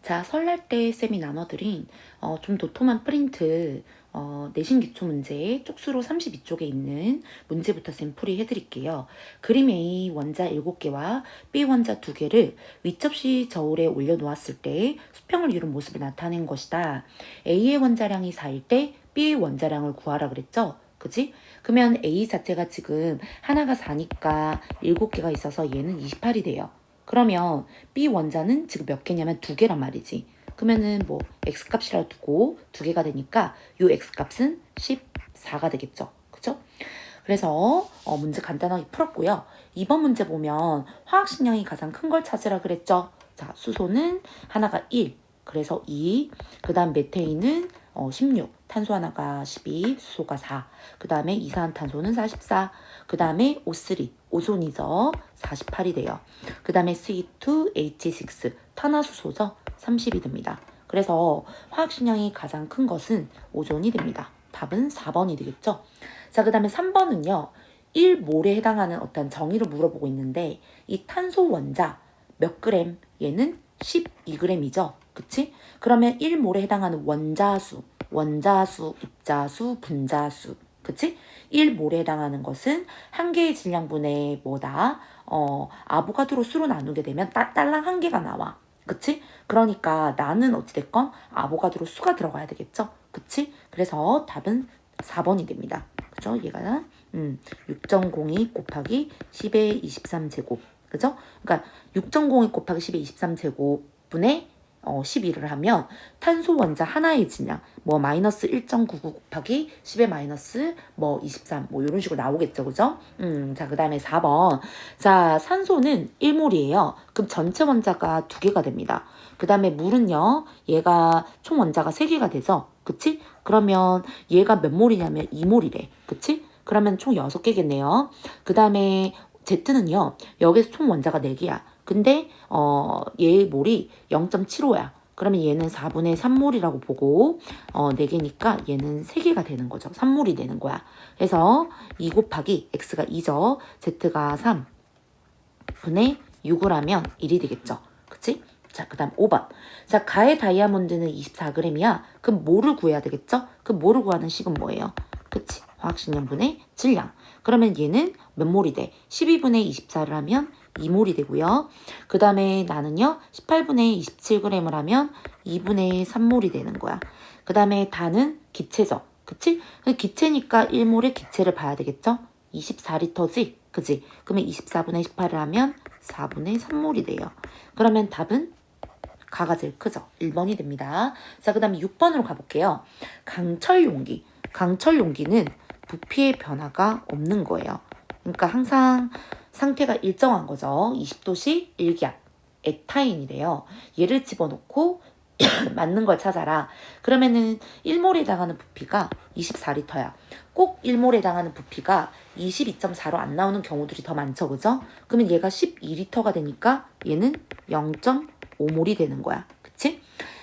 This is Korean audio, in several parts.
자, 설날 때 쌤이 나눠드린 좀 도톰한 프린트 내신 기초 문제 쪽수로 32쪽에 있는 문제부터 쌤 풀이해드릴게요. 그림 A 원자 7개와 B 원자 2개를 위접시 저울에 올려놓았을 때 수평을 이룬 모습을 나타낸 것이다. A의 원자량이 4일 때 B의 원자량을 구하라 그랬죠? 그지? 그러면 A 자체가 지금 하나가 4니까 7개가 있어서 얘는 28이 돼요. 그러면 B 원자는 지금 몇 개냐면 2개란 말이지. 그러면은 뭐 X값이라고 두고 2개가 되니까 요 X값은 14가 되겠죠. 그죠? 그래서 문제 간단하게 풀었고요. 이번 문제 보면 화학식량이 가장 큰 걸 찾으라 그랬죠. 자, 수소는 하나가 1, 그래서 2, 그 다음 메테인은 16, 탄소 하나가 12, 수소가 4, 그 다음에 이산화탄소는 44, 그 다음에 O3, 오존이죠. 48이 돼요. 그 다음에 C2H6, 탄화수소죠. 30이 됩니다. 그래서 화학식량이 가장 큰 것은 오존이 됩니다. 답은 4번이 되겠죠. 자, 그 다음에 3번은요. 1몰에 해당하는 어떤 정의를 물어보고 있는데 이 탄소 원자 몇 그램? 얘는 12g이죠. 그치? 그러면 1몰에 해당하는 원자수, 입자수, 분자수. 그치? 1몰에 해당하는 것은 한 개의 질량분의 뭐다? 아보가드로 수로 나누게 되면 딸랑 한 개가 나와. 그치? 그러니까 나는 어찌됐건 아보가드로 수가 들어가야 되겠죠? 그치? 그래서 답은 4번이 됩니다. 그죠? 얘가 6.02 곱하기 10의 23제곱. 그죠? 그러니까 6.02 곱하기 10의 23제곱분의 12를 하면 탄소 원자 하나의 질량 뭐 마이너스 1.99 곱하기 10의 마이너스 뭐 23 뭐 이런 식으로 나오겠죠. 그죠? 자, 그 다음에 4번. 자, 산소는 1몰이에요. 그럼 전체 원자가 2개가 됩니다. 그 다음에 물은요. 얘가 총 원자가 3개가 되죠. 그치? 그러면 얘가 몇 몰이냐면 2몰이래. 그치? 그러면 총 6개겠네요. 그 다음에 Z는요. 여기서 총 원자가 4개야. 근데 얘의 몰이 0.75야. 그러면 얘는 4분의 3몰이라고 보고 4개니까 얘는 3개가 되는 거죠. 3몰이 되는 거야. 그래서 2 곱하기 x가 2죠. z가 3분의 6을 하면 1이 되겠죠. 그치? 자, 그 다음 5번. 자, 가의 다이아몬드는 24g이야. 그럼 뭐를 구해야 되겠죠? 그럼 뭐를 구하는 식은 뭐예요? 그치? 화학식량분의 질량. 그러면 얘는 몇 몰이 돼? 12분의 24를 하면 2몰이 되고요. 그 다음에 나는요. 18분의 27g을 하면 2분의 3몰이 되는 거야. 그 다음에 다는 기체죠. 그치? 기체니까 1몰의 기체를 봐야 되겠죠? 24리터지? 그치? 그러면 24분의 18을 하면 4분의 3몰이 돼요. 그러면 답은 가가 제일 크죠. 1번이 됩니다. 자, 그 다음에 6번으로 가볼게요. 강철 용기. 강철 용기는 부피의 변화가 없는 거예요. 그러니까 항상 상태가 일정한 거죠. 20도씨 1기압. 에타인이래요. 얘를 집어넣고 맞는 걸 찾아라. 그러면은 1몰에 해당하는 부피가 24리터야. 꼭 1몰에 해당하는 부피가 22.4로 안 나오는 경우들이 더 많죠. 그죠? 그러면 얘가 12리터가 되니까 얘는 0.5몰이 되는 거야. 그치?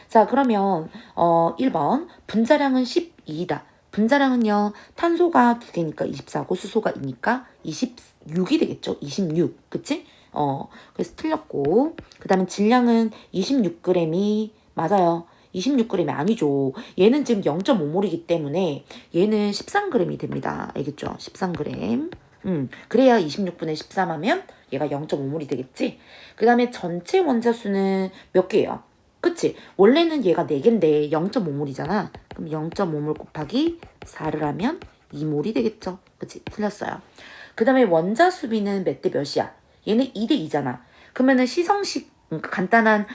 자, 그러면 1번 분자량은 12이다. 분자량은요. 탄소가 2개니까 24고 수소가 2니까 26이 되겠죠. 26. 그치? 그래서 틀렸고 그 다음에 질량은 26g이 맞아요. 26g이 아니죠. 얘는 지금 0.5몰이기 때문에 얘는 13g이 됩니다. 알겠죠? 13g. 그래야 26분의 13 하면 얘가 0.5몰이 되겠지? 그 다음에 전체 원자수는 몇 개예요? 그치? 원래는 얘가 4개인데 0.5몰이잖아. 그럼 0.5몰 곱하기 4를 하면 2몰이 되겠죠? 그치? 틀렸어요. 그 다음에 원자수비는 몇 대 몇이야? 얘는 2대 2잖아. 그러면은 시성식, 그러니까 간단한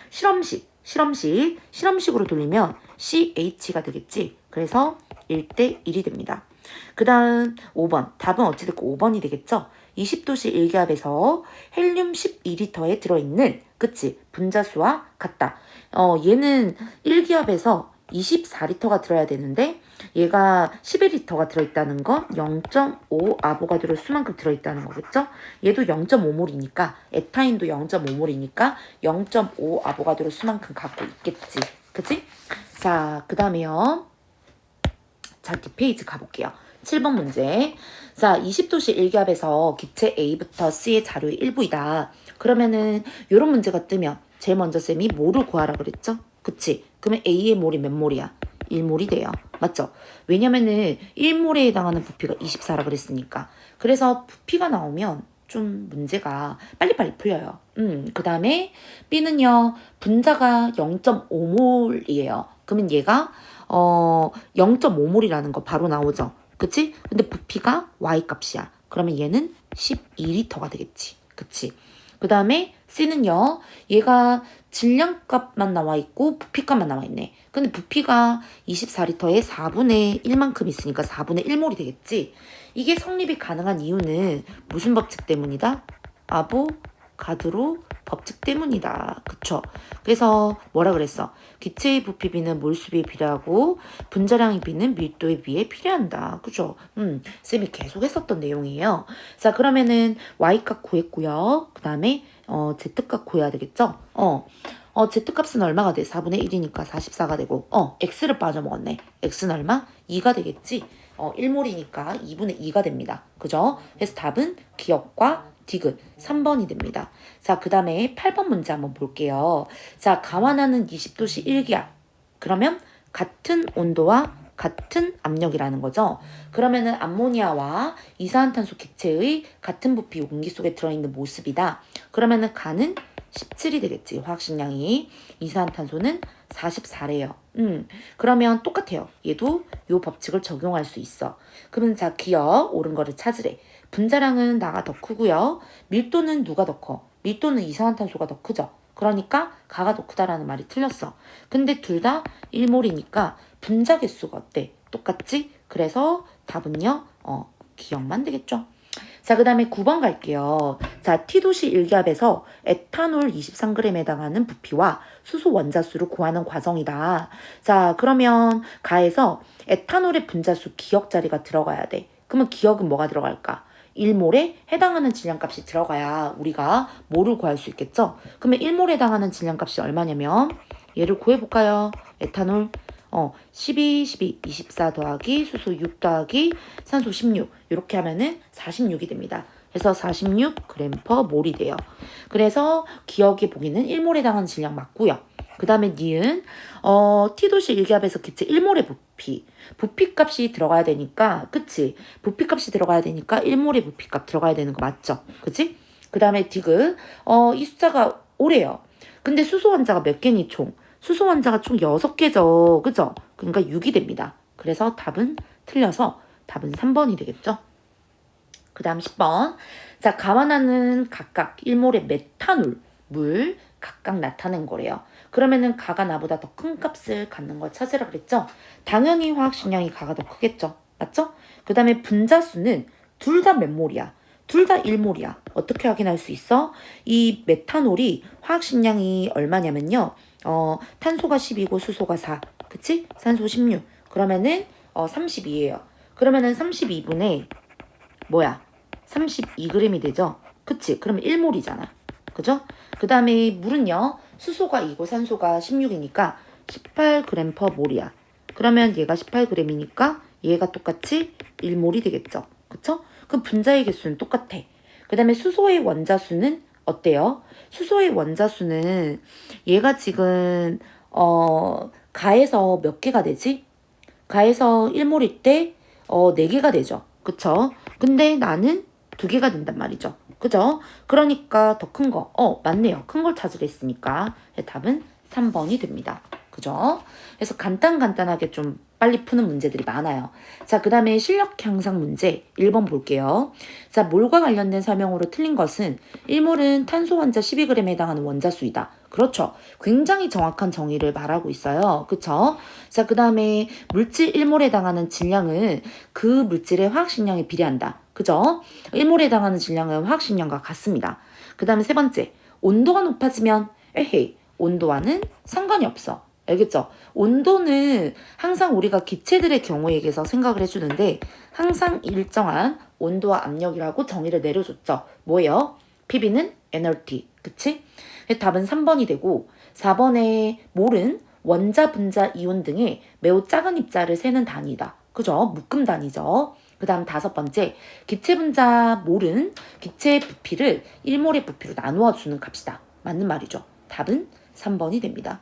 실험식으로 돌리면 CH가 되겠지. 그래서 1대 1이 됩니다. 그 다음 5번. 답은 어찌됐건 5번이 되겠죠? 20도씨 1기압에서 헬륨 12리터에 들어있는, 그치? 분자수와 같다. 얘는 1기압에서 24리터가 들어야 되는데 얘가 11리터가 들어있다는 건 0.5 아보가드로 수만큼 들어있다는 거겠죠? 얘도 0.5몰이니까 에타인도 0.5몰이니까 0.5 아보가드로 수만큼 갖고 있겠지. 그치? 자, 그 다음에요. 자, 뒷페이지 가볼게요. 7번 문제. 자, 20도씨 1기압에서 기체 A부터 C의 자료의 일부이다. 그러면은 이런 문제가 뜨면 제일 먼저 쌤이 뭐를 구하라 그랬죠? 그치? 그러면 A의 몰이 몇 몰이야? 1몰이 돼요. 맞죠? 왜냐면은 1몰에 해당하는 부피가 24라 그랬으니까. 그래서 부피가 나오면 좀 문제가 빨리빨리 풀려요. 그 다음에 B는요. 분자가 0.5몰이에요. 그러면 얘가 0.5몰이라는 거 바로 나오죠. 그치? 근데 부피가 Y 값이야. 그러면 얘는 12L가 되겠지. 그치? 그 다음에 C는요. 얘가 질량값만 나와 있고 부피값만 나와 있네. 근데 부피가 24L에 4분의 1만큼 있으니까 4분의 1몰이 되겠지. 이게 성립이 가능한 이유는 무슨 법칙 때문이다? 아보가드로 법칙 때문이다. 그쵸? 그래서 뭐라 그랬어? 기체의 부피 B는 몰수비에 비례하고 분자량의 B는 밀도에 비해 비례한다. 그죠? 쌤이 계속 했었던 내용이에요. 자, 그러면은 Y값 구했고요. 그 다음에 Z값 구해야 되겠죠? Z값은 얼마가 돼? 4분의 1이니까 44가 되고 X를 빠져먹었네. X는 얼마? 2가 되겠지? 1몰이니까 2분의 2가 됩니다. 그죠? 그래서 답은 기억과 디귿 3번이 됩니다. 자, 그 다음에 8번 문제 한번 볼게요. 자, 가환하는 20도씨 1기압. 그러면 같은 온도와 같은 압력이라는 거죠. 그러면은 암모니아와 이산화탄소 객체의 같은 부피 용기 속에 들어있는 모습이다. 그러면은 가는 17이 되겠지. 화학식량이. 이산화탄소는 44래요. 그러면 똑같아요. 얘도 요 법칙을 적용할 수 있어. 그러면 자, 기억 옳은 거를 찾으래. 분자량은 나가 더 크고요. 밀도는 누가 더 커? 밀도는 이산화탄소가 더 크죠. 그러니까 가가 더 크다라는 말이 틀렸어. 근데 둘 다 1몰이니까 분자 개수가 어때? 똑같지? 그래서 답은요. 기억만 되겠죠. 자, 그 다음에 9번 갈게요. 자, T도시 1기압에서 에탄올 23g에 해당하는 부피와 수소 원자수를 구하는 과정이다. 자, 그러면 가에서 에탄올의 분자수 기억 자리가 들어가야 돼. 그러면 기억은 뭐가 들어갈까? 1몰에 해당하는 질량값이 들어가야 우리가 뭐를 구할 수 있겠죠? 그러면 1몰에 해당하는 질량값이 얼마냐면 얘를 구해볼까요? 에탄올 12, 12, 24 더하기 수소 6 더하기 산소 16 이렇게 하면은 46이 됩니다. 그래서 46g/몰이 돼요. 그래서 기억의 보기는 1몰에 해당하는 질량 맞고요. 그 다음에 니은 T도시 1기압에서 기체 1몰의 부피값이 들어가야 되니까 그치? 부피값이 들어가야 되니까 1몰의 부피값 들어가야 되는 거 맞죠? 그치? 그 다음에 디귿 이 숫자가 오래요. 근데 수소 원자가 몇 개니 총? 수소 원자가 총 6개죠. 그죠? 그러니까 6이 됩니다. 그래서 답은 틀려서 답은 3번이 되겠죠. 그 다음 10번. 자, 가환하는 각각 1몰의 메탄올, 물 각각 나타낸 거래요. 그러면은 가가 나보다 더 큰 값을 갖는 걸 찾으라 그랬죠? 당연히 화학식량이 가가 더 크겠죠? 맞죠? 그 다음에 분자수는 둘 다 몇 몰이야? 둘 다 1몰이야. 어떻게 확인할 수 있어? 이 메탄올이 화학식량이 얼마냐면요. 탄소가 10이고 수소가 4. 그치? 산소 16. 그러면은 32예요. 그러면은 32분의 뭐야? 32g이 되죠? 그치? 그러면 1몰이잖아. 그죠? 그 다음에 물은요. 수소가 2고 산소가 16이니까 18g/몰이야. 그러면 얘가 18g이니까 얘가 똑같이 1몰이 되겠죠? 그쵸? 그럼 분자의 개수는 똑같아. 그 다음에 수소의 원자수는 어때요? 수소의 원자수는 얘가 지금 가에서 몇 개가 되지? 가에서 1몰일 때 4개가 되죠. 그쵸? 근데 나는 2개가 된단 말이죠. 그죠? 그러니까 더 큰 거. 맞네요. 큰 걸 찾으려 했으니까 답은 3번이 됩니다. 그죠? 그래서 간단하게 좀 빨리 푸는 문제들이 많아요. 자, 그 다음에 실력 향상 문제 1번 볼게요. 자, 몰과 관련된 설명으로 틀린 것은 1몰은 탄소 원자 12g에 해당하는 원자수이다. 그렇죠. 굉장히 정확한 정의를 말하고 있어요. 그쵸? 자, 그 다음에 물질 1몰에 해당하는 질량은 그 물질의 화학식량에 비례한다. 그죠? 1몰에 해당하는 질량은 화학식량과 같습니다. 그 다음에 세 번째, 온도가 높아지면 에헤이, 온도와는 상관이 없어. 알겠죠? 온도는 항상 우리가 기체들의 경우에 대해서 생각을 해주는데 항상 일정한 온도와 압력이라고 정의를 내려줬죠. 뭐예요? PB는 에너지. 그치? 답은 3번이 되고 4번에 몰은 원자, 분자, 이온 등의 매우 작은 입자를 세는 단위다. 그죠? 묶음 단위죠. 그 다음 5번째, 기체 분자 몰은 기체의 부피를 1몰의 부피로 나누어 주는 값이다. 맞는 말이죠. 답은 3번이 됩니다.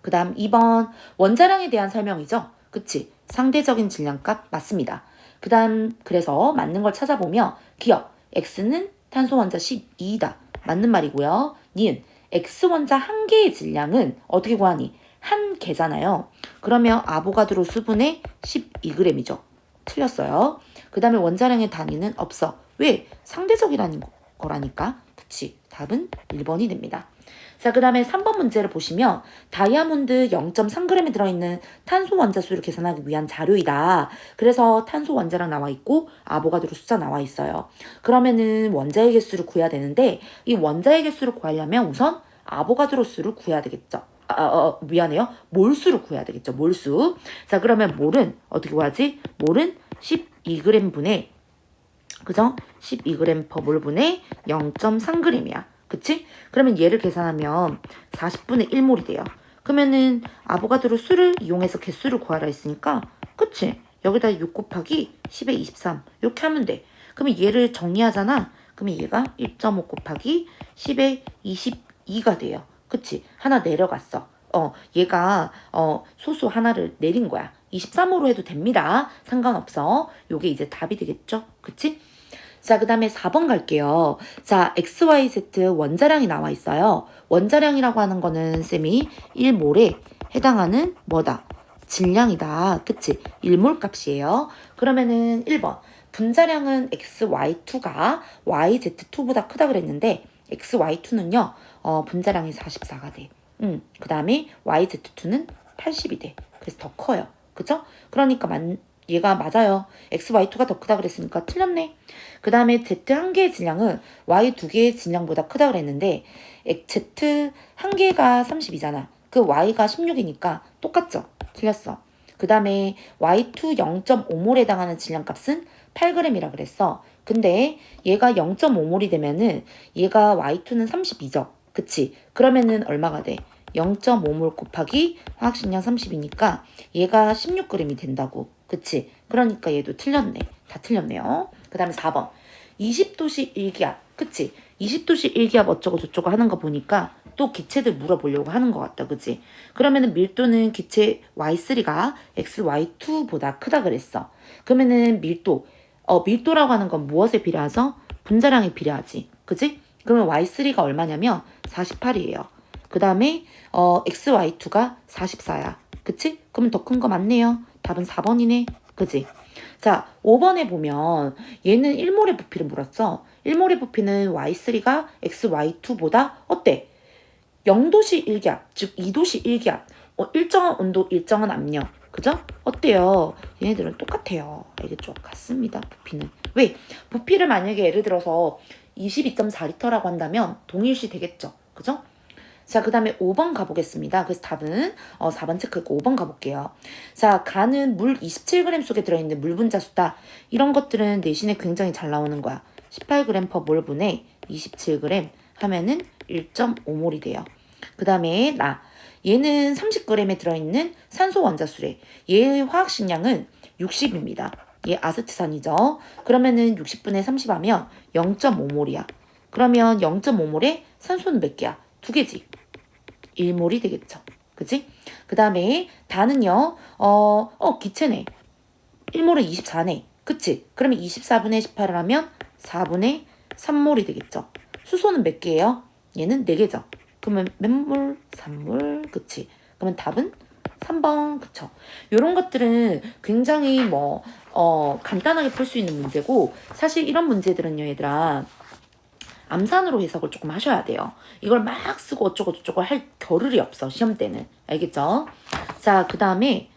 그 다음 2번 원자량에 대한 설명이죠. 그치? 상대적인 질량값 맞습니다. 그 다음 그래서 맞는 걸 찾아보며 기억 X는 탄소 원자 12다. 맞는 말이고요. 니은 X 원자 한 개의 질량은 어떻게 구하니? 한 개잖아요. 그러면 아보가드로 수분의 12g이죠. 틀렸어요. 그 다음에 원자량의 단위는 없어. 왜? 상대적이라는 거라니까. 그치? 답은 1번이 됩니다. 자, 그 다음에 3번 문제를 보시면 다이아몬드 0.3g에 들어있는 탄소 원자 수를 계산하기 위한 자료이다. 그래서 탄소 원자량 나와 있고 아보가드로 숫자 나와 있어요. 그러면은 원자의 개수를 구해야 되는데 이 원자의 개수를 구하려면 우선 아보가드로 수를 구해야 되겠죠. 미안해요. 몰수를 구해야 되겠죠. 몰수. 자, 그러면 몰은 어떻게 구하지? 몰은 12g 분의 그죠? 12g per 몰 분의 0.3g이야. 그치? 그러면 얘를 계산하면 40분의 1몰이 돼요. 그러면은 아보가드로 수를 이용해서 개수를 구하라 했으니까 그치? 여기다 6 곱하기 10의 23 이렇게 하면 돼. 그러면 얘를 정리하잖아. 그러면 얘가 1.5 곱하기 10의 22가 돼요. 그치? 하나 내려갔어. 얘가 소수 하나를 내린 거야. 23호로 해도 됩니다. 상관없어. 요게 이제 답이 되겠죠? 그치? 자, 그 다음에 4번 갈게요. 자, XYZ 원자량이 나와 있어요. 원자량이라고 하는 거는 쌤이 1몰에 해당하는 뭐다? 질량이다. 그치? 1몰 값이에요. 그러면은 1번. 분자량은 XY2가 YZ2보다 크다 그랬는데 XY2는요. 분자량이 44가 돼. 그 다음에 YZ2는 80이 돼. 그래서 더 커요. 그죠? 그러니까 얘가 맞아요. XY2가 더 크다 그랬으니까 틀렸네. 그 다음에 Z 한 개의 질량은 Y 두 개의 질량보다 크다 그랬는데 Z 한 개가 30이잖아. 그 Y가 16이니까 똑같죠? 틀렸어. 그 다음에 Y2 0.5몰에 해당하는 질량값은 8g이라 그랬어. 근데 얘가 0.5몰이 되면은 얘가 Y2는 32죠. 그치? 그러면은 얼마가 돼? 0.5몰 곱하기 화학식량 30이니까 얘가 16g이 된다고. 그치? 그러니까 얘도 틀렸네. 다 틀렸네요. 그 다음에 4번. 20도씨 1기압. 그치? 20도씨 1기압 어쩌고 저쩌고 하는 거 보니까 또 기체들 물어보려고 하는 것 같다. 그치? 그러면은 밀도는 기체 Y3가 XY2보다 크다 그랬어. 그러면은 밀도라고 하는 건 무엇에 비례하죠? 분자량에 비례하지. 그치? 그러면 Y3가 얼마냐면 48이에요. 그 다음에 XY2가 44야. 그치? 그러면 더 큰 거 맞네요. 답은 4번이네. 그치? 자, 5번에 보면 얘는 1몰의 부피를 물었어. 1몰의 부피는 Y3가 XY2보다 어때? 0도씨 1기압, 즉 2도씨 1기압. 일정한 온도, 일정한 압력. 그죠? 어때요? 얘네들은 똑같아요. 알겠죠? 같습니다. 부피는. 왜? 부피를 만약에 예를 들어서 22.4리터라고 한다면 동일시 되겠죠? 그죠? 자, 그 다음에 5번 가보겠습니다. 그래서 답은 4번 체크했고 5번 가볼게요. 자, 간은 물 27g 속에 들어있는 물 분자 수다. 이런 것들은 내신에 굉장히 잘 나오는 거야. 18g per 몰 분의 27g 하면은 1.5몰이 돼요. 그 다음에 얘는 30g에 들어있는 산소 원자수래. 얘의 화학식량은 60입니다. 얘 아세트산이죠. 그러면은 60분의 30 하면 0.5몰이야. 그러면 0.5몰에 산소는 몇 개야? 2개지. 1몰이 되겠죠. 그치? 그 다음에 단은요. 기체네. 1몰은 24네. 그치? 그러면 24분의 18을 하면 4분의 3몰이 되겠죠. 수소는 몇 개예요? 얘는 4개죠. 그러면 몇 몰? 3몰. 그치? 그러면 답은 3번. 그쵸? 요런 것들은 굉장히 간단하게 풀 수 있는 문제고 사실 이런 문제들은요, 얘들아. 암산으로 해석을 조금 하셔야 돼요. 이걸 막 쓰고 어쩌고 저쩌고 할 겨를이 없어. 시험 때는. 알겠죠? 자, 그 다음에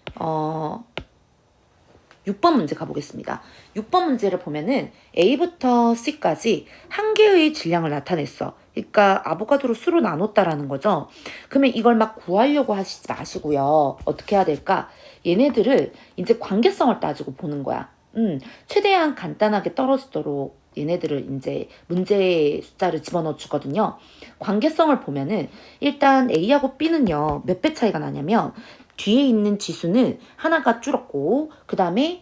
6번 문제 가보겠습니다. 6번 문제를 보면은 A부터 C까지 한 개의 질량을 나타냈어. 그러니까 아보가드로 수로 나눴다라는 거죠. 그러면 이걸 막 구하려고 하시지 마시고요. 어떻게 해야 될까? 얘네들을 이제 관계성을 따지고 보는 거야. 최대한 간단하게 떨어지도록 얘네들을 이제 문제의 숫자를 집어넣어 주거든요. 관계성을 보면은 일단 A하고 B는요. 몇 배 차이가 나냐면 뒤에 있는 지수는 하나가 줄었고 그 다음에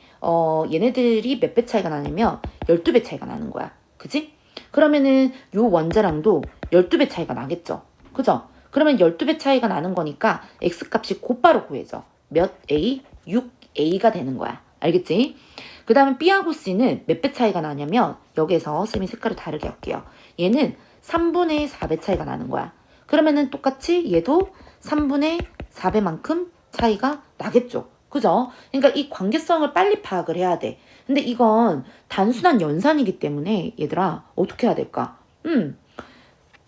얘네들이 몇 배 차이가 나냐면 12배 차이가 나는 거야. 그지? 그러면은 요 원자량도 12배 차이가 나겠죠. 그죠? 그러면 12배 차이가 나는 거니까 x값이 곧바로 구해져. 몇 a? 6a가 되는 거야. 알겠지? 그 다음에 b하고 c는 몇 배 차이가 나냐면 여기에서 쌤이 색깔을 다르게 할게요. 얘는 3분의 4배 차이가 나는 거야. 그러면은 똑같이 얘도 3분의 4배만큼 차이가 나겠죠. 그죠? 그러니까 이 관계성을 빨리 파악을 해야 돼. 근데 이건 단순한 연산이기 때문에 얘들아 어떻게 해야 될까?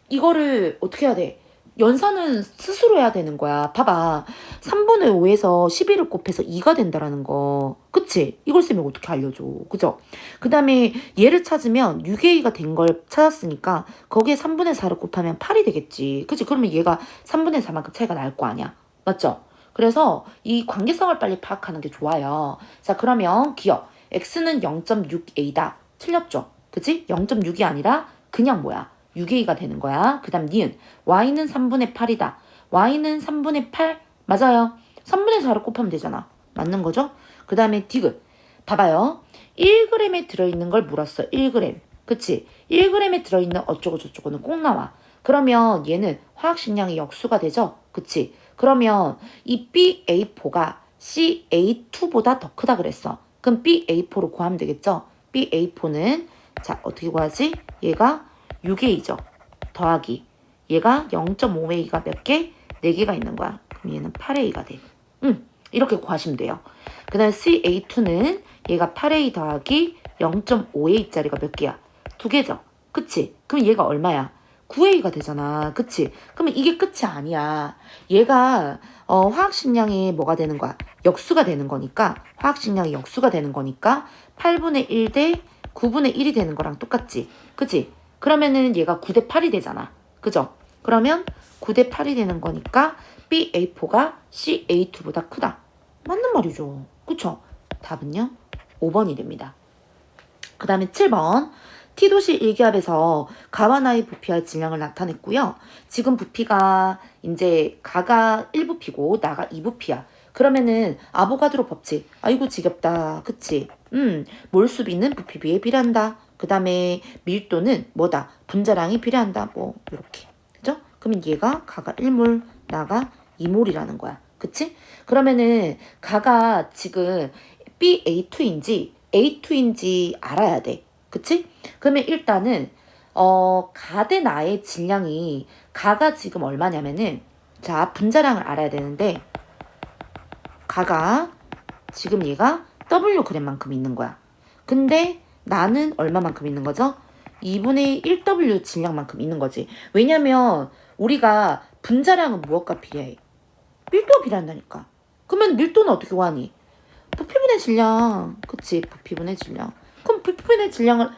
이거를 어떻게 해야 돼? 연산은 스스로 해야 되는 거야. 봐봐. 3분의 5에서 11을 곱해서 2가 된다라는 거. 그치? 이걸 쌤이 어떻게 알려줘. 그죠? 그 다음에 얘를 찾으면 6A가 된 걸 찾았으니까 거기에 3분의 4를 곱하면 8이 되겠지. 그치? 그러면 얘가 3분의 4만큼 차이가 날 거 아니야. 맞죠? 그래서 이 관계성을 빨리 파악하는 게 좋아요. 자, 그러면 기억. X는 0.6A다. 틀렸죠? 그치? 0.6이 아니라 그냥 뭐야? 6A가 되는 거야. 그 다음 니은. Y는 3분의 8이다. Y는 3분의 8? 맞아요. 3분의 4를 곱하면 되잖아. 맞는 거죠? 그 다음에 디귿. 봐봐요. 1g에 들어있는 걸 물었어. 1g. 그치? 1g에 들어있는 어쩌고 저쩌고는 꼭 나와. 그러면 얘는 화학식량이 역수가 되죠? 그치? 그러면 이 BA4가 CA2보다 더 크다 그랬어. 그럼 BA4로 구하면 되겠죠? BA4는 자 어떻게 구하지? 얘가 6A죠. 더하기 얘가 0.5A가 몇 개? 4개가 있는 거야. 그럼 얘는 8A가 돼. 이렇게 구하시면 돼요. 그 다음에 CA2는 얘가 8A 더하기 0.5A짜리가 몇 개야? 2개죠. 그치? 그럼 얘가 얼마야? 9A가 되잖아. 그치? 그러면 이게 끝이 아니야. 얘가 화학식량이 뭐가 되는 거야? 역수가 되는 거니까 화학식량이 역수가 되는 거니까 8분의 1 대 9분의 1이 되는 거랑 똑같지. 그치? 그러면은 얘가 9대 8이 되잖아. 그죠? 그러면 9대 8이 되는 거니까 BA4가 CA2보다 크다. 맞는 말이죠. 그쵸? 답은요? 5번이 됩니다. 그 다음에 7번. T도시 일기압에서 가와 나의 부피와 질량을 나타냈고요. 지금 부피가 이제 가가 1부피고 나가 2부피야. 그러면은 아보가드로 법칙. 아이고 지겹다. 그치? 몰수비는 부피비에 비례한다. 그 다음에 밀도는 뭐다? 분자량이 비례한다. 뭐 이렇게. 그죠? 그러면 얘가 가가 1몰, 나가 2몰이라는 거야. 그치? 그러면은 가가 지금 BA2인지 A2인지 알아야 돼. 그치? 그러면 일단은 가대 나의 질량이 가가 지금 얼마냐면은 자 분자량을 알아야 되는데 가가 지금 얘가 Wg만큼 있는 거야. 근데 나는 얼마만큼 있는 거죠? 2분의 1W 질량만큼 있는 거지. 왜냐면 우리가 분자량은 무엇과 비례해? 밀도가 비례한다니까. 그러면 밀도는 어떻게 구하니? 부피분의 질량. 그치? 부피분의 질량. 그럼 부피분의 질량을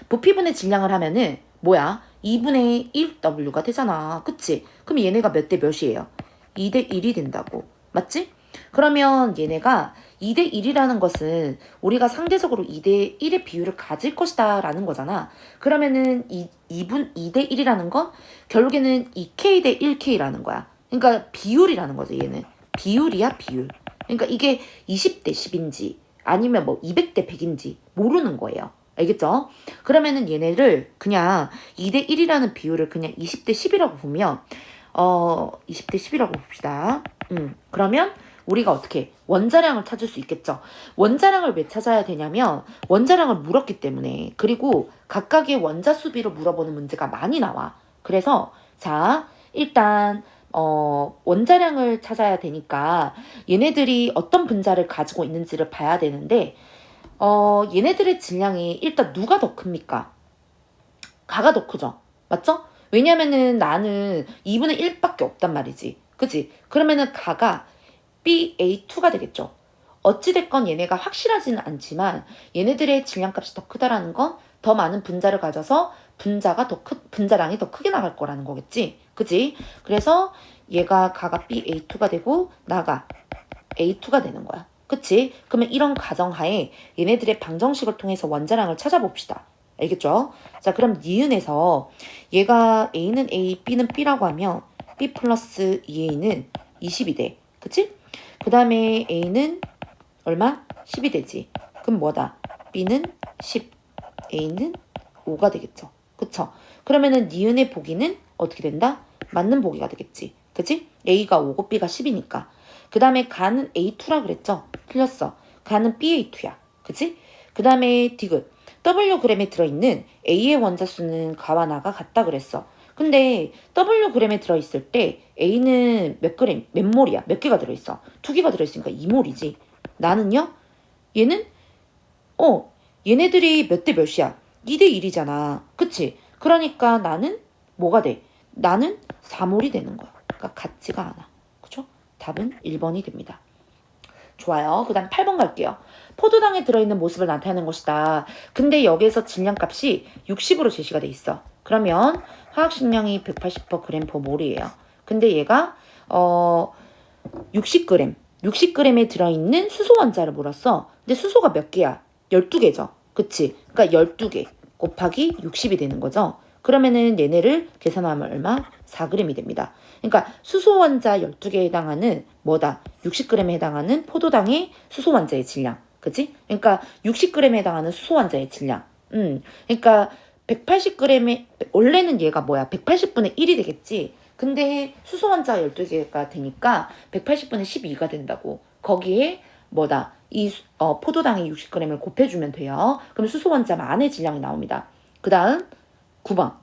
부피분의 질량을 하면은 뭐야? 2분의 1W가 되잖아. 그치? 그럼 얘네가 몇 대 몇이에요? 2대 1이 된다고. 맞지? 그러면 얘네가 2대 1이라는 것은 우리가 상대적으로 2대 1의 비율을 가질 것이다 라는 거잖아. 그러면은 2대 1이라는 건 결국에는 2K 대 1K라는 거야. 그러니까 비율이라는 거지 얘는. 비율이야 비율. 그러니까 이게 20대 10인지 아니면 뭐 200대 100인지 모르는 거예요. 알겠죠? 그러면은 얘네를 그냥 2대 1이라는 비율을 그냥 20대 10이라고 보면 20대 10이라고 봅시다. 그러면 우리가 어떻게 원자량을 찾을 수 있겠죠. 원자량을 왜 찾아야 되냐면 원자량을 물었기 때문에. 그리고 각각의 원자 수비를 물어보는 문제가 많이 나와. 그래서 자 일단 원자량을 찾아야 되니까 얘네들이 어떤 분자를 가지고 있는지를 봐야 되는데 얘네들의 질량이 일단 누가 더 큽니까? 가가 더 크죠. 맞죠? 왜냐면은 나는 2분의 1밖에 없단 말이지. 그치? 그러면은 가가 BA2가 되겠죠. 어찌됐건 얘네가 확실하지는 않지만 얘네들의 질량값이 더 크다라는 건 더 많은 분자를 가져서 분자량이 더 크게 나갈 거라는 거겠지. 그치? 그래서 얘가 가가 BA2가 되고 나가 A2가 되는 거야. 그치? 그러면 이런 가정하에 얘네들의 방정식을 통해서 원자량을 찾아봅시다. 알겠죠? 자, 그럼 니은에서 얘가 A는 A, B는 B라고 하면 B 플러스 2A는 20이 돼. 그치? 그 다음에 A는 얼마? 10이 되지. 그럼 뭐다? B는 10, A는 5가 되겠죠. 그쵸? 그러면은 니은의 보기는 어떻게 된다? 맞는 보기가 되겠지. 그치? A가 5고 B가 10이니까. 그 다음에 가는 A2라 그랬죠? 틀렸어. 가는 BA2야. 그치? 그 다음에 디귿. Wg램에 들어있는 A의 원자수는 가와 나가 같다 그랬어. 근데 Wg램에 들어있을 때 A는 몇 그램, 몇 몰이야? 몇 개가 들어있어? 2개가 들어있으니까 2몰이지. 나는요? 얘는 얘네들이 몇 대 몇이야? 2대 1이잖아. 그치? 그러니까 나는 뭐가 돼? 나는 4몰이 되는 거야. 그러니까 같지가 않아. 그쵸? 답은 1번이 됩니다. 좋아요. 그 다음 8번 갈게요. 포도당에 들어있는 모습을 나타내는 것이다. 근데 여기에서 질량값이 60으로 제시가 돼 있어. 그러면 화학식량이 180g/몰이에요. 근데 얘가 60g에 들어있는 수소 원자를 물었어. 근데 수소가 몇 개야? 12개죠. 그치? 그러니까 12개 곱하기 60이 되는 거죠. 그러면은 얘네를 계산하면 얼마? 4g이 됩니다. 그러니까 수소 원자 12개에 해당하는 뭐다? 60g에 해당하는 포도당의 수소 원자의 질량. 그치? 그러니까 60g에 해당하는 수소 원자의 질량. 그러니까 180g에 원래는 얘가 뭐야? 180분의 1이 되겠지. 근데 수소 원자가 12개가 되니까 180분의 12가 된다고. 거기에 뭐다? 이 포도당의 60g을 곱해주면 돼요. 그럼 수소 원자만의 질량이 나옵니다. 그 다음 9번.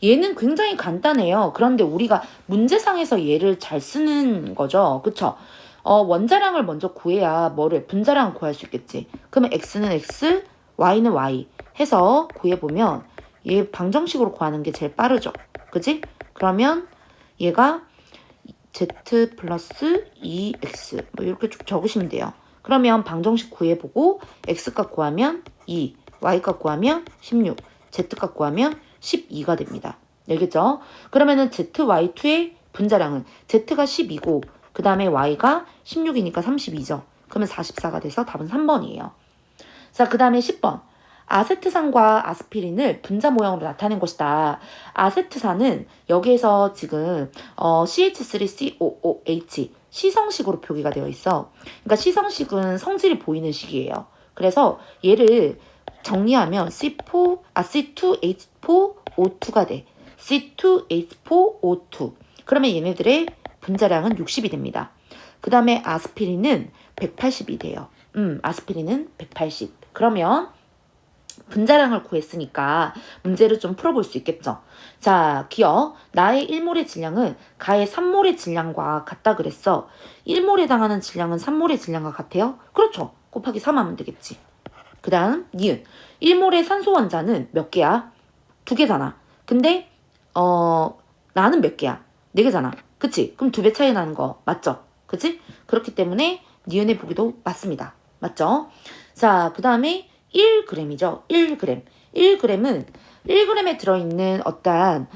얘는 굉장히 간단해요. 그런데 우리가 문제상에서 얘를 잘 쓰는 거죠. 그쵸? 원자량을 먼저 구해야 뭐를 분자량을 구할 수 있겠지. 그러면 x는 x, y는 y 해서 구해보면 얘 방정식으로 구하는 게 제일 빠르죠. 그지? 그러면 얘가 z 플러스 2x 뭐 이렇게 쭉 적으시면 돼요. 그러면 방정식 구해보고 x값 구하면 2, y값 구하면 16, z값 구하면 12가 됩니다. 알겠죠? 그러면은 ZY2의 분자량은 Z가 12고 그 다음에 Y가 16이니까 32죠. 그러면 44가 돼서 답은 3번이에요. 자, 그 다음에 10번. 아세트산과 아스피린을 분자 모형으로 나타낸 것이다. 아세트산은 여기에서 지금 CH3COOH 시성식으로 표기가 되어 있어. 그러니까 시성식은 성질이 보이는 식이에요. 그래서 얘를 정리하면 C2H4O2가 돼. C2H4O2. 그러면 얘네들의 분자량은 60이 됩니다. 그 다음에 아스피린은 180이 돼요. 아스피린은 180. 그러면 분자량을 구했으니까 문제를 좀 풀어볼 수 있겠죠. 자, 기억. 나의 1몰의 질량은 가의 3몰의 질량과 같다 그랬어. 1몰에 해당하는 질량은 3몰의 질량과 같아요? 그렇죠. 곱하기 3 하면 되겠지. 그 다음 니은. 1몰의 산소 원자는 몇 개야? 2개잖아. 근데 나는 몇 개야? 4개잖아. 그치? 그럼 2배 차이 나는 거 맞죠? 그치? 그렇기 때문에 니은의 보기도 맞습니다. 맞죠? 자, 그 다음에 1g이죠. 1g. 1g은 1g에 들어있는 어떠한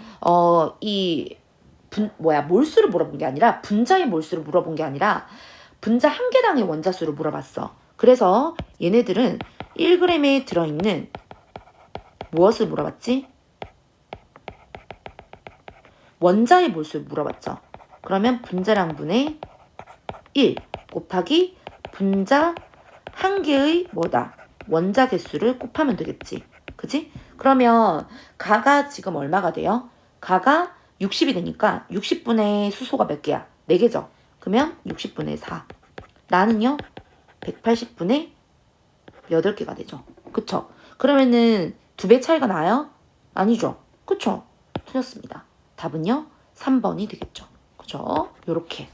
몰수를 물어본 게 아니라 분자의 몰수를 물어본 게 아니라 분자 한 개당의 원자수를 물어봤어. 그래서 얘네들은 1g에 들어있는 무엇을 물어봤지? 원자의 몰수를 물어봤죠. 그러면 분자량분의 1 곱하기 분자 한 개의 뭐다? 원자 개수를 곱하면 되겠지. 그치? 그러면 가가 지금 얼마가 돼요? 가가 60이 되니까 60분의 수소가 몇 개야? 4개죠. 그러면 60분의 4. 나는요? 180분의 8개가 되죠. 그쵸? 그러면은 2배 차이가 나요? 아니죠. 그쵸? 틀렸습니다. 답은요? 3번이 되겠죠. 그죠? 요렇게.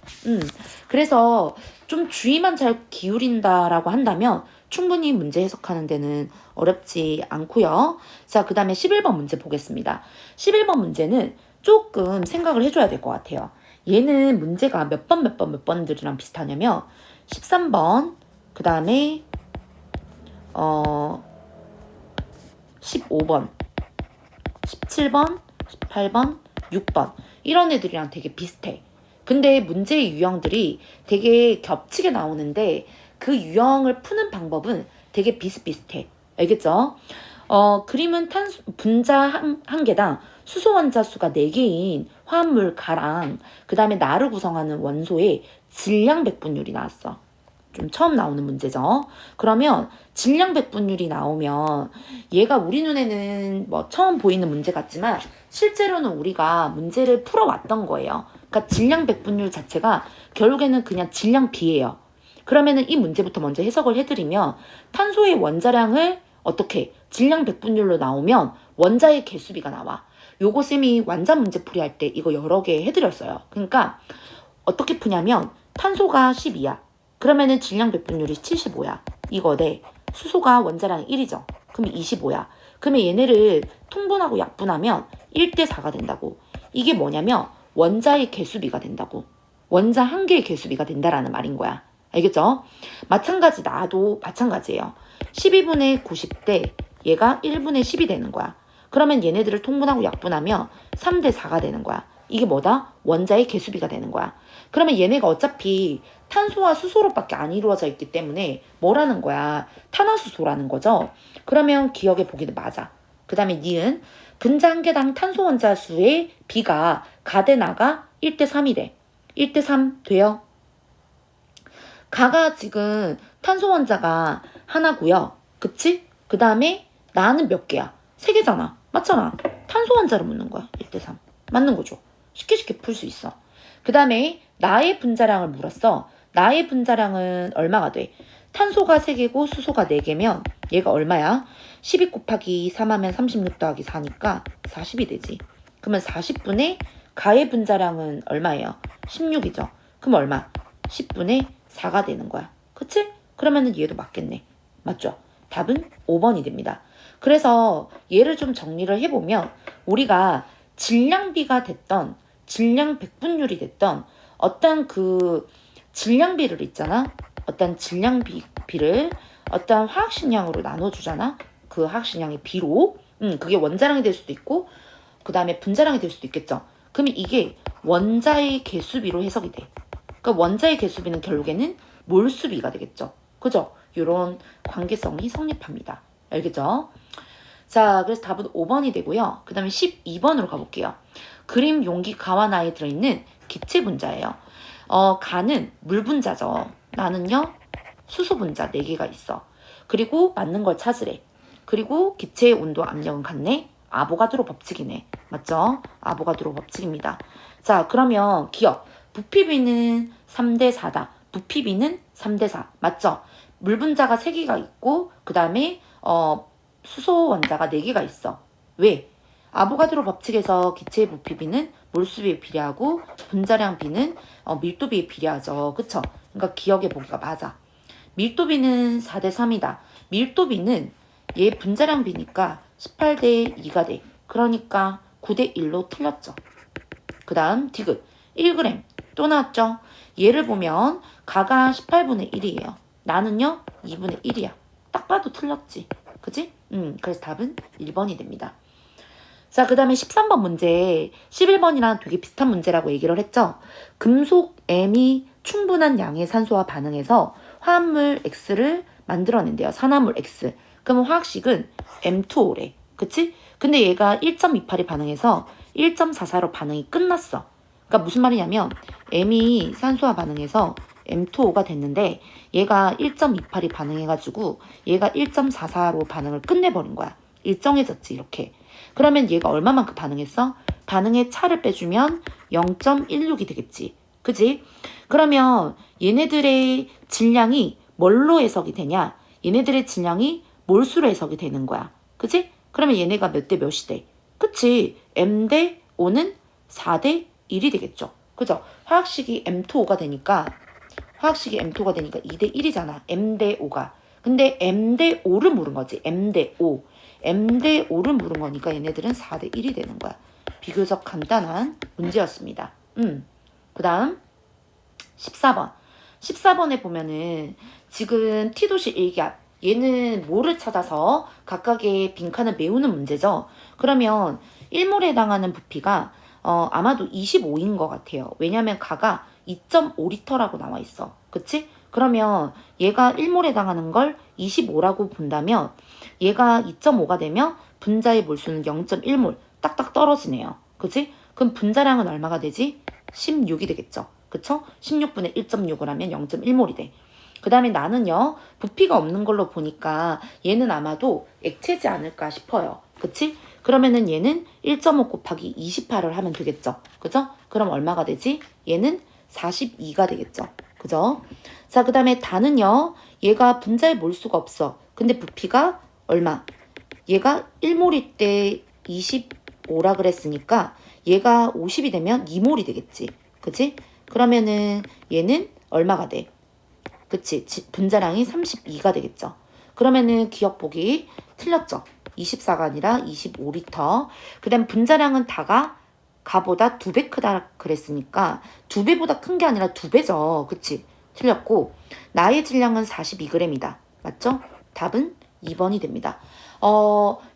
그래서 좀 주의만 잘 기울인다라고 한다면 충분히 문제 해석하는 데는 어렵지 않고요. 자, 그 다음에 11번 문제 보겠습니다. 11번 문제는 조금 생각을 해줘야 될 것 같아요. 얘는 문제가 몇 번들이랑 비슷하냐면 13번, 그 다음에 15번, 17번, 18번, 6번 이런 애들이랑 되게 비슷해. 근데 문제의 유형들이 되게 겹치게 나오는데 그 유형을 푸는 방법은 되게 비슷비슷해. 알겠죠? 그림은 분자 한 개당 수소 원자 수가 4개인 화합물 가랑 그 다음에 나를 구성하는 원소의 질량 백분율이 나왔어. 좀 처음 나오는 문제죠. 그러면 질량 배분율이 나오면 얘가 우리 눈에는 뭐 처음 보이는 문제 같지만 실제로는 우리가 문제를 풀어왔던 거예요. 그러니까 질량 배분율 자체가 결국에는 그냥 질량비예요. 그러면은 이 문제부터 먼저 해석을 해드리면 탄소의 원자량을 어떻게 질량 배분율로 나오면 원자의 개수비가 나와. 요거 쌤이 완자 문제 풀이할 때 이거 여러 개 해드렸어요. 그러니까 어떻게 푸냐면 탄소가 12야. 그러면은 질량 배분율이 75야. 이거대. 수소가 원자량 1이죠. 그럼 25야. 그러면 얘네를 통분하고 약분하면 1대4가 된다고. 이게 뭐냐면 원자의 개수비가 된다고. 원자 한 개의 개수비가 된다라는 말인 거야. 알겠죠? 마찬가지 나도 마찬가지예요. 12분의 90대 얘가 1분의 10이 되는 거야. 그러면 얘네들을 통분하고 약분하면 3대4가 되는 거야. 이게 뭐다? 원자의 개수비가 되는 거야. 그러면 얘네가 어차피 탄소와 수소로밖에 안 이루어져 있기 때문에 뭐라는 거야? 탄화수소라는 거죠. 그러면 기억해 보기도 맞아. 그 다음에 니은 분자 한 개당 탄소 원자 수의 비가 가대나가 1대3이래. 1대3 돼요? 가가 지금 탄소 원자가 하나고요. 그치? 그 다음에 나는 몇 개야? 3개잖아. 맞잖아. 탄소 원자를 묻는 거야. 1대3. 맞는 거죠. 쉽게 풀 수 있어. 그 다음에 나의 분자량을 물었어. 나의 분자량은 얼마가 돼? 탄소가 3개고 수소가 4개면 얘가 얼마야? 12 곱하기 3 하면 36 더하기 4니까 40이 되지. 그러면 40분의 가의 분자량은 얼마예요? 16이죠. 그럼 얼마? 10분의 4가 되는 거야. 그치? 그러면은 얘도 맞겠네. 맞죠? 답은 5번이 됩니다. 그래서 얘를 좀 정리를 해보면 우리가 질량비가 됐던 질량 백분율이 됐던 어떤 그 질량비를 있잖아. 어떤 질량비를 어떤 화학식량으로 나눠주잖아. 그 화학식량의 비로. 그게 원자량이 될 수도 있고 그 다음에 분자량이 될 수도 있겠죠. 그러면 이게 원자의 개수비로 해석이 돼. 그러니까 원자의 개수비는 결국에는 몰수비가 되겠죠. 그죠? 이런 관계성이 성립합니다. 알겠죠? 자, 그래서 답은 5번이 되고요. 그 다음에 12번으로 가볼게요. 그림 용기 가와 나에 들어있는 기체 분자예요. 가는 물 분자죠. 나는요, 수소 분자 4개가 있어. 그리고 맞는 걸 찾으래. 그리고 기체의 온도 압력은 같네. 아보가드로 법칙이네. 맞죠? 아보가드로 법칙입니다. 자, 그러면 기억. 부피비는 3대4다. 부피비는 3대4. 맞죠? 물 분자가 3개가 있고 그 다음에 수소 원자가 4개가 있어. 왜? 아보가드로 법칙에서 기체의 부피비는 몰수비에 비례하고 분자량 비는 밀도비에 비례하죠. 그쵸? 그러니까 기억해 보기가 맞아. 밀도비는 4대3이다. 밀도비는 얘 분자량 비니까 18대2가 돼. 그러니까 9대1로 틀렸죠. 그 다음 디귿 1g 또 나왔죠. 얘를 보면 가가 18분의 1이에요. 나는요 2분의 1이야. 딱 봐도 틀렸지. 그지? 그래서 답은 1번이 됩니다. 자, 그 다음에 13번 문제 11번이랑 되게 비슷한 문제라고 얘기를 했죠. 금속 M이 충분한 양의 산소와 반응해서 화합물 X를 만들어낸대요. 산화물 X. 그러면 화학식은 M2O래. 그치? 근데 얘가 1.28이 반응해서 1.44로 반응이 끝났어. 그러니까 무슨 말이냐면 M이 산소와 반응해서 M2O가 됐는데 얘가 1.28이 반응해가지고 얘가 1.44로 반응을 끝내버린 거야. 일정해졌지 이렇게. 그러면 얘가 얼마만큼 반응했어? 반응의 차를 빼주면 0.16이 되겠지. 그지? 그러면 얘네들의 질량이 뭘로 해석이 되냐? 얘네들의 질량이 몰수로 해석이 되는 거야. 그지? 그러면 얘네가 몇 대 몇이 돼? 그치? M 대 O는 4대 1이 되겠죠. 그죠? 화학식이 M2O가 되니까 2대 1이잖아. M 대 O가. 근데 M 대 O를 물은 거지. M 대 O. M 대 O를 물은 거니까 얘네들은 4대 1이 되는 거야. 비교적 간단한 문제였습니다. 그 다음 14번. 14번에 보면은 지금 T도시 일기압. 얘는 뭐를 찾아서 각각의 빈칸을 메우는 문제죠. 그러면 1몰에 해당하는 부피가 아마도 25인 것 같아요. 왜냐면 가가 2.5리터라고 나와 있어. 그치? 그러면 얘가 1몰에 해당하는 걸 25라고 본다면 얘가 2.5가 되면 분자의 몰수는 0.1몰 딱딱 떨어지네요. 그치? 그럼 분자량은 얼마가 되지? 16이 되겠죠. 그쵸? 16분의 1.6을 하면 0.1몰이 돼. 그 다음에 나는요, 부피가 없는 걸로 보니까 얘는 아마도 액체지 않을까 싶어요. 그치? 그러면은 얘는 1.5 곱하기 28을 하면 되겠죠. 그죠? 그럼 얼마가 되지? 얘는 42가 되겠죠. 그죠? 자, 그 다음에 단은요, 얘가 분자에 몰수가 없어. 근데 부피가 얼마? 얘가 1몰일 때 25라 그랬으니까 얘가 50이 되면 2몰이 되겠지. 그치? 그러면은 얘는 얼마가 돼? 그치? 분자량이 32가 되겠죠. 그러면은 기억 보기 틀렸죠. 24가 아니라 25리터. 그 다음 분자량은 다가 가보다 2배 크다 그랬으니까 2배보다 큰 게 아니라 2배죠. 그치? 틀렸고 나의 질량은 42g이다. 맞죠? 답은 2번이 됩니다.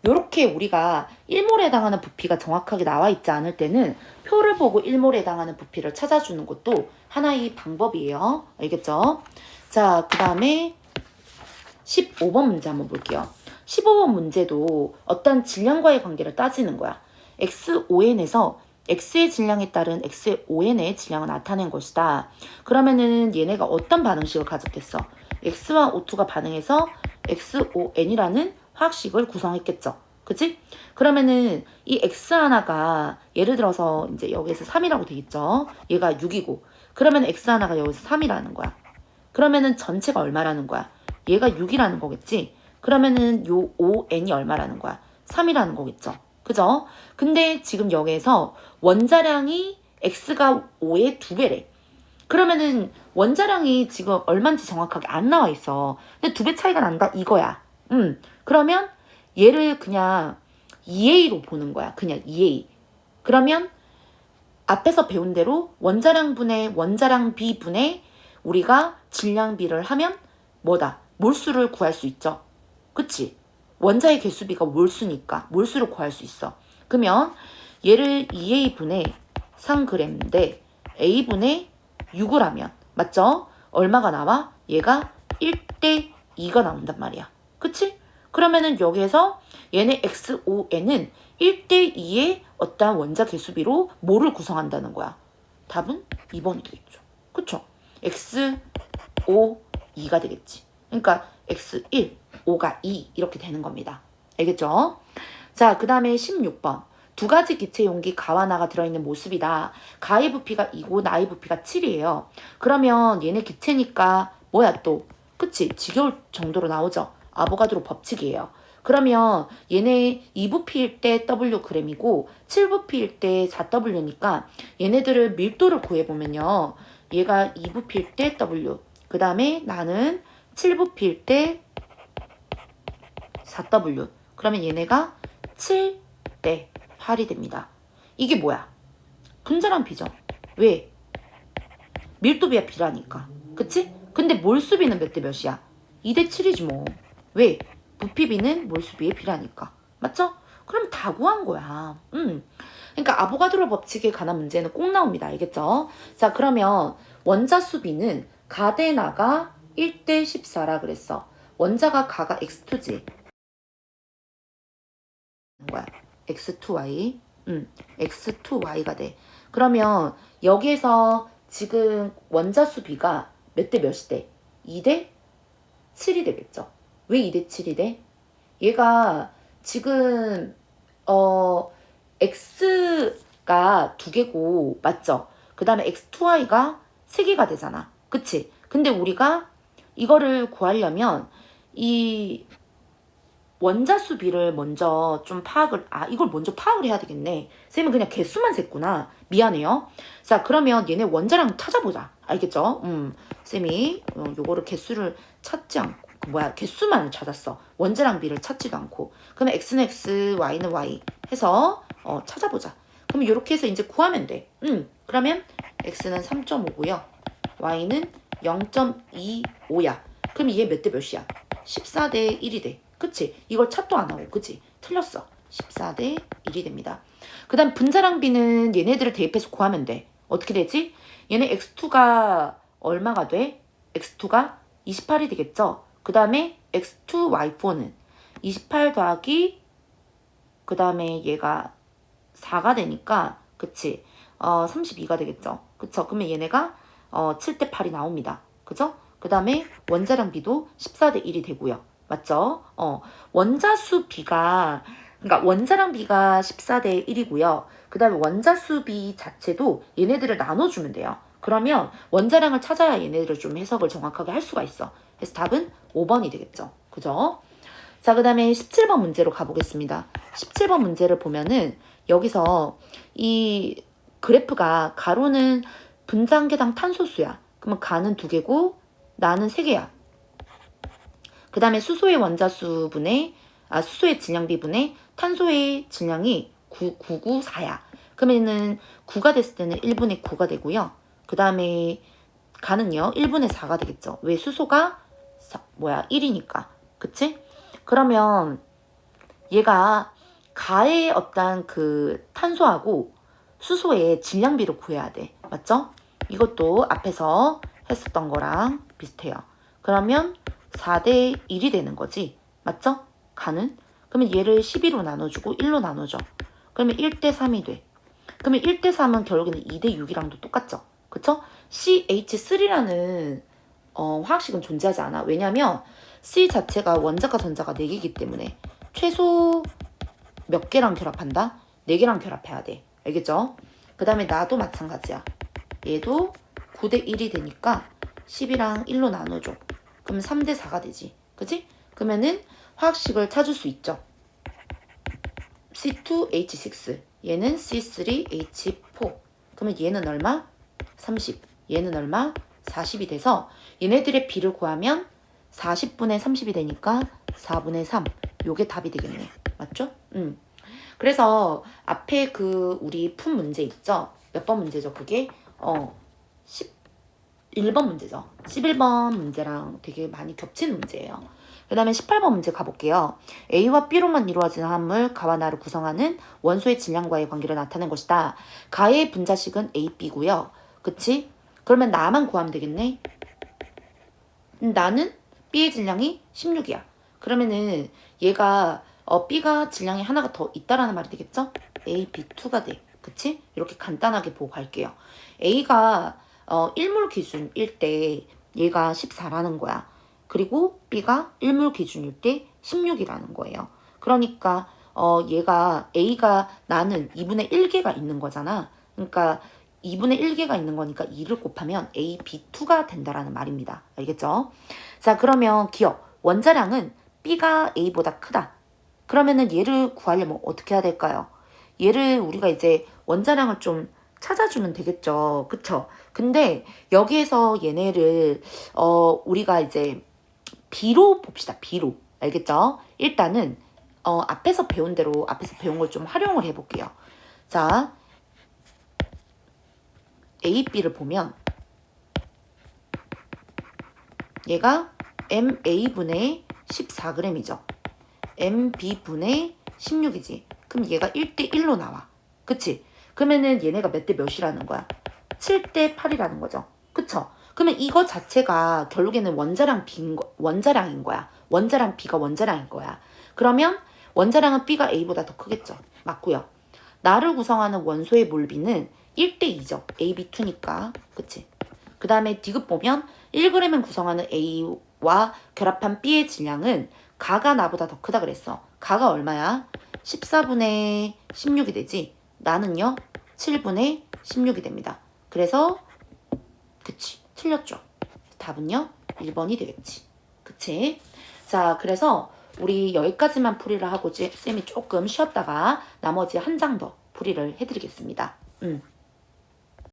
요렇게 우리가 1몰에 해당하는 부피가 정확하게 나와 있지 않을 때는 표를 보고 1몰에 해당하는 부피를 찾아주는 것도 하나의 방법이에요. 알겠죠? 자, 그 다음에 15번 문제 한번 볼게요. 15번 문제도 어떤 질량과의 관계를 따지는 거야. XON에서 X의 질량에 따른 XON의 질량을 나타낸 것이다. 그러면은 얘네가 어떤 반응식을 가졌겠어? X와 O2가 반응해서 XON이라는 화학식을 구성했겠죠. 그치? 그러면은 이 X 하나가 예를 들어서 이제 여기에서 3이라고 되겠죠. 얘가 6이고 그러면 X 하나가 여기서 3이라는 거야. 그러면은 전체가 얼마라는 거야? 얘가 6이라는 거겠지? 그러면은 요 ON이 얼마라는 거야? 3이라는 거겠죠? 그죠? 근데 지금 여기에서 원자량이 X가 5의 2배래. 그러면은 원자량이 지금 얼마인지 정확하게 안 나와 있어. 근데 2배 차이가 난다 이거야. 그러면 얘를 그냥 2A로 보는 거야. 그냥 2A. 그러면 앞에서 배운 대로 원자량 분의 원자량 B분의 우리가 질량비를 하면 뭐다? 몰수를 구할 수 있죠. 그치? 원자의 개수비가 몰수니까 몰수를 구할 수 있어. 그러면 얘를 2A분의 3g 대 A분의 6을 하면 맞죠? 얼마가 나와? 얘가 1대 2가 나온단 말이야. 그치? 그러면은 여기에서 얘네 XON은 1대 2의 어떠한 원자 개수비로 뭐를 구성한다는 거야? 답은 2번이 되겠죠. 그쵸? XO 2가 되겠지. 그러니까 X1, 5가 2 이렇게 되는 겁니다. 알겠죠? 자, 그 다음에 16번. 두 가지 기체 용기 가와 나가 들어있는 모습이다. 가의 부피가 2고 나의 부피가 7이에요. 그러면 얘네 기체니까 뭐야 또? 그치? 지겨울 정도로 나오죠? 아보가드로 법칙이에요. 그러면 얘네 2부피일 때 Wg이고 7부피일 때 4W니까 얘네들을 밀도를 구해보면요. 얘가 2부피일 때 W. 그 다음에 나는 7부피일 때 4W. 그러면 얘네가 7대 8이 됩니다. 이게 뭐야? 분자량 비죠. 왜? 밀도비가 비라니까. 그치? 근데 몰수비는 몇 대 몇이야? 2대 7이지 뭐. 왜? 부피비는 몰수비의 비라니까. 맞죠? 그럼 다 구한 거야. 그러니까 아보가드로 법칙에 관한 문제는 꼭 나옵니다. 알겠죠? 자, 그러면 원자 수비는 가 대 나가 1대 14라 그랬어. 원자가 가가 x2지. 뭐야? x2y. x2y가 돼. 그러면 여기에서 지금 원자 수비가 몇 대 몇이 돼? 2대 7이 되겠죠. 왜 2대 7이 돼? 얘가 지금 x가 2개고 맞죠? 그 다음에 x2y가 3개가 되잖아. 그치? 근데 우리가 이거를 구하려면 이 원자 수비를 먼저 좀 이걸 먼저 파악을 해야 되겠네. 쌤은 그냥 개수만 셌구나. 미안해요. 자, 그러면 얘네 원자량 찾아보자. 알겠죠? 쌤이 요거를 개수를 찾지 않고, 개수만을 찾았어. 원자량 비를 찾지도 않고. 그러면 x는 x, y는 y 해서 찾아보자. 그럼 이렇게 해서 이제 구하면 돼. 그러면 x는 3.5고요. y는 0.25야. 그럼 얘 몇 대 몇이야? 14대 1이 돼. 그치? 이걸 찾도 안 하고, 그치? 틀렸어. 14대 1이 됩니다. 그 다음 분자량비는 얘네들을 대입해서 구하면 돼. 어떻게 되지? 얘네 x2가 얼마가 돼? x2가 28이 되겠죠? 그 다음에 x2y4는 28 더하기 그 다음에 얘가 4가 되니까 그치? 32가 되겠죠? 그쵸? 그러면 얘네가 7대 8이 나옵니다. 그죠? 그 다음에 원자량 B도 14대 1이 되고요. 맞죠? 원자수 B가, 그러니까 원자량 B가 14대 1이고요. 그 다음에 원자수 B 자체도 얘네들을 나눠주면 돼요. 그러면 원자량을 찾아야 얘네들을 좀 해석을 정확하게 할 수가 있어. 그래서 답은 5번이 되겠죠. 그죠? 자, 그 다음에 17번 문제로 가보겠습니다. 17번 문제를 보면은 여기서 이 그래프가 가로는 분자한개당 탄소수야. 그러면 가는 2개고 나는 3개야. 그 다음에 수소의 원자수분의 수소의 질량비분의 탄소의 질량이 994야. 그러면은 9가 됐을 때는 1분의 9가 되고요. 그 다음에 가는요 1분의 4가 되겠죠. 왜 수소가 1이니까. 그치? 그러면 얘가 가의 어떤 그 탄소하고 수소의 질량비를 구해야 돼. 맞죠? 이것도 앞에서 했었던 거랑 비슷해요. 그러면 4대 1이 되는 거지. 맞죠? 가는. 그러면 얘를 12로 나눠주고 1로 나눠줘. 그러면 1대 3이 돼. 그러면 1대 3은 결국에는 2대 6이랑도 똑같죠. 그쵸? CH3라는 화학식은 존재하지 않아. 왜냐면 C 자체가 원자과 전자가 4개이기 때문에 최소 몇 개랑 결합한다? 4개랑 결합해야 돼. 알겠죠? 그 다음에 나도 마찬가지야. 얘도 9대 1이 되니까 10이랑 1로 나눠줘. 그러면 3대 4가 되지. 그치? 그러면은 화학식을 찾을 수 있죠. C2H6. 얘는 C3H4. 그러면 얘는 얼마? 30. 얘는 얼마? 40이 돼서 얘네들의 비를 구하면 40분의 30이 되니까 4분의 3. 요게 답이 되겠네. 맞죠? 그래서 앞에 그 우리 푼 문제 있죠? 몇 번 문제죠? 그게 11번 문제죠. 11번 문제랑 되게 많이 겹치는 문제예요. 그 다음에 18번 문제 가볼게요. A와 B로만 이루어진 화합물 가와 나를 구성하는 원소의 질량과의 관계를 나타낸 것이다. 가의 분자식은 A, B고요. 그치? 그러면 나만 구하면 되겠네. 나는 B의 질량이 16이야. 그러면은 얘가 B가 질량이 하나가 더 있다라는 말이 되겠죠? A, B2가 돼. 그치? 이렇게 간단하게 보고 갈게요. A가 1몰 기준일 때 얘가 14라는 거야. 그리고 B가 1몰 기준일 때 16이라는 거예요. 그러니까 얘가 A가 나는 2분의 1개가 있는 거잖아. 그러니까 2분의 1개가 있는 거니까 2를 곱하면 A, B2가 된다라는 말입니다. 알겠죠? 자, 그러면 기억. 원자량은 B가 A보다 크다. 그러면은 얘를 구하려면 어떻게 해야 될까요? 얘를 우리가 이제 원자량을 좀 찾아주면 되겠죠. 그쵸? 근데 여기에서 얘네를 우리가 이제 B로 봅시다. B로. 알겠죠? 일단은 앞에서 배운 대로 앞에서 배운 걸 좀 활용을 해볼게요. 자, A, B를 보면 얘가 MA분의 14g이죠. MB분의 16이지. 그럼 얘가 1대1로 나와. 그치? 그러면은 얘네가 몇 대 몇이라는 거야? 7대 8이라는 거죠. 그쵸? 그러면 이거 자체가 결국에는 원자량인 거야. 원자량 B가 원자량인 거야. 그러면 원자량은 B가 A보다 더 크겠죠. 맞고요. 나를 구성하는 원소의 몰비는 1대2죠. AB2니까. 그치? 그 다음에 디귿 보면 1g을 구성하는 A와 결합한 B의 질량은 가가 나보다 더 크다 그랬어. 가가 얼마야? 14분의 16이 되지. 나는요 7분의 16이 됩니다. 그래서 그치 틀렸죠. 답은요 1번이 되겠지. 그치? 자, 그래서 우리 여기까지만 풀이를 하고 쌤이 조금 쉬었다가 나머지 한 장 더 풀이를 해드리겠습니다.